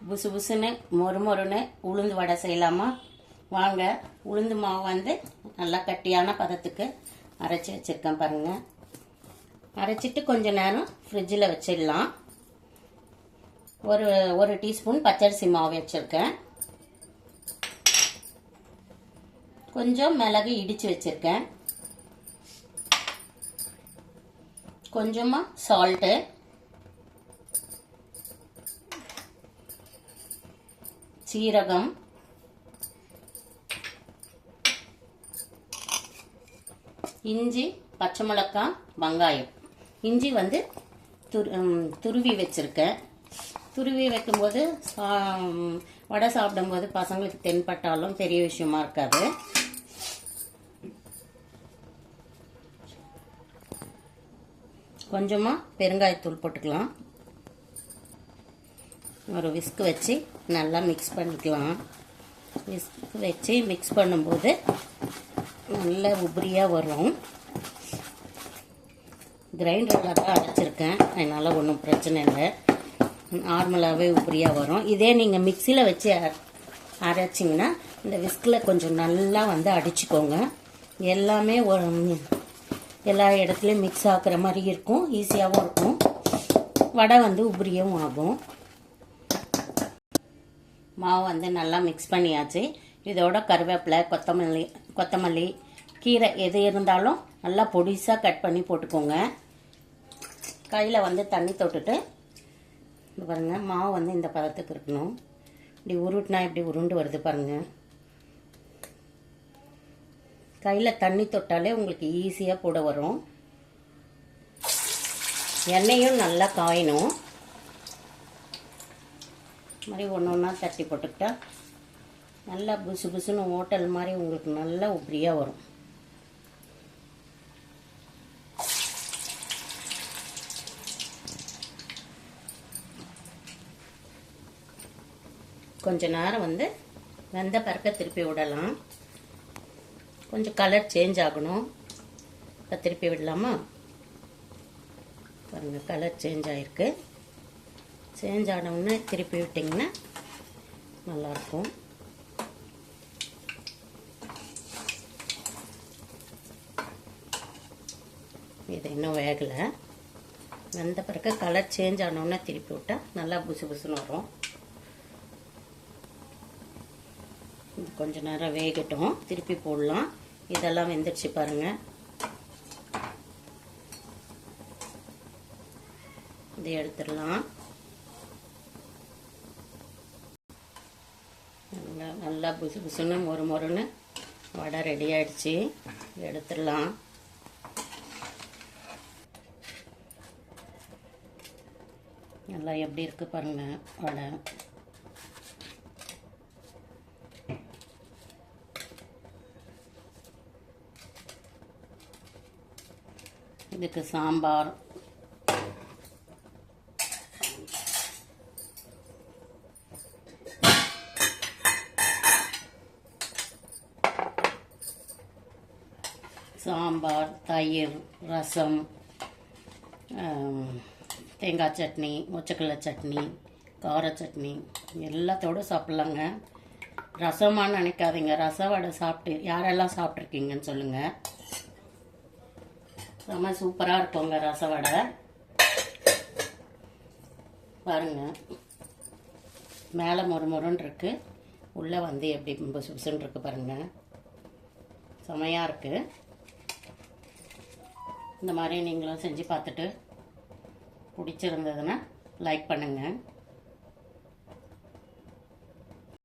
புசு புசுன்னு மொறு மொறுன்னு உளுந்து வடை செய்யலாமா? வாங்க. உளுந்து மாவு வந்து நல்லா கட்டியான பதத்துக்கு அரைச்சி வச்சுருக்கேன் பாருங்கள். அரைச்சிட்டு கொஞ்சம் நேரம் ஃப்ரிட்ஜில் வச்சிடலாம். ஒரு டீஸ்பூன் பச்சரிசி மாவு வச்சுருக்கேன். கொஞ்சம் மிளகு இடித்து வச்சுருக்கேன். கொஞ்சமாக சால்ட்டு, சீரகம், இஞ்சி, பச்சை மிளகாய், வெங்காயம். இஞ்சி வந்து துருவி வச்சுருக்கேன். துருவி வைக்கும்போது வடை சாப்பிடும்போது பசங்களுக்கு தென்பட்டாலும் பெரிய விஷயமா இருக்காது. கொஞ்சமாக பெருங்காயத்தூள் போட்டுக்கலாம். ஒரு விஸ்க் வச்சு நல்லா மிக்ஸ் பண்ணிக்கலாம். விஸ்க் வச்சு மிக்ஸ் பண்ணும்போது நல்ல உபரியாக வரும். கிரைண்டரில் தான் அரைச்சிருக்கேன், அதனால் ஒன்றும் பிரச்சனை இல்லை. நார்மலாகவே உபரியாக வரும். இதே நீங்கள் மிக்சியில் வச்சு அரைச்சிங்கன்னா இந்த விஸ்கில் கொஞ்சம் நல்லா வந்து அடிச்சுக்கோங்க. எல்லாமே எல்லா இடத்துலையும் மிக்ஸ் ஆக்குற மாதிரி இருக்கும். ஈஸியாகவும் இருக்கும். வடை வந்து உபரியாகவும் ஆகும். மாவு வந்து நல்லா மிக்ஸ் பண்ணியாச்சு. இதோட கருவேப்பிலை, கொத்தமல்லி, கீரை எது இருந்தாலும் நல்லா பொடிசாக கட் பண்ணி போட்டுக்கோங்க. கையில் வந்து தண்ணி தொட்டுட்டு பாருங்கள், மாவு வந்து இந்த பதத்துக்கு இருக்கணும். இப்படி உருட்டினா இப்படி உருண்டு வருது பாருங்கள். கையில் தண்ணி தொட்டாலே உங்களுக்கு ஈஸியாக போட வரும். எண்ணெயும் நல்லா காயணும். இது மாதிரி ஒன்று ஒன்றா தட்டி போட்டுக்கிட்டா நல்லா புசு புசுன்னு ஹோட்டல் மாதிரி உங்களுக்கு நல்லா உபரியாக வரும். கொஞ்ச நேரம் வந்து வெந்த பறக்க திருப்பி விடலாம். கொஞ்சம் கலர் சேஞ்ச் ஆகணும். இப்போ திருப்பி விடலாமா? பாருங்கள், கலர் சேஞ்ச் ஆகிருக்கு. சேஞ்ச் ஆனவுடனே திருப்பி விட்டிங்கன்னா நல்லாயிருக்கும். இது இன்னும் வேகலை. வெந்த பிறகு கலர் சேஞ்ச் ஆனவுடனே திருப்பி விட்டால் நல்லா புசு புசுன்னு வரும். இது கொஞ்சம் நேரம் வேகட்டும், திருப்பி போடலாம். இதெல்லாம் வெந்துடுச்சு பாருங்கள். இதை எடுத்துடலாம். நல்லா புசு புசுன்னு மொறுன்னு வடை ரெடி ஆகிடுச்சு. எடுத்துடலாம். நல்லா எப்படி இருக்குது பாருங்கள் வடை. இதுக்கு சாம்பார், தயிர், ரசம், தேங்காய் சட்னி, மொச்சக்கடலை சட்னி, கார சட்னி எல்லாத்தோடு சாப்பிட்லாங்க. ரசமானு நினைக்காதீங்க. ரச வடை யாரெல்லாம் சாப்பிட்ருக்கீங்கன்னு சொல்லுங்கள். ரொம்ப சூப்பராக இருக்குங்க ரச வடை. பாருங்கள், மேலே மொறுன்னு இருக்கு, உள்ளே வந்து எப்படி புசுன்னு இருக்கு பாருங்கள். செமையாக இருக்குது. இந்த மாதிரி நீங்களும் செஞ்சு பார்த்துட்டு பிடிச்சிருந்ததுன்னா லைக் பண்ணுங்கள்.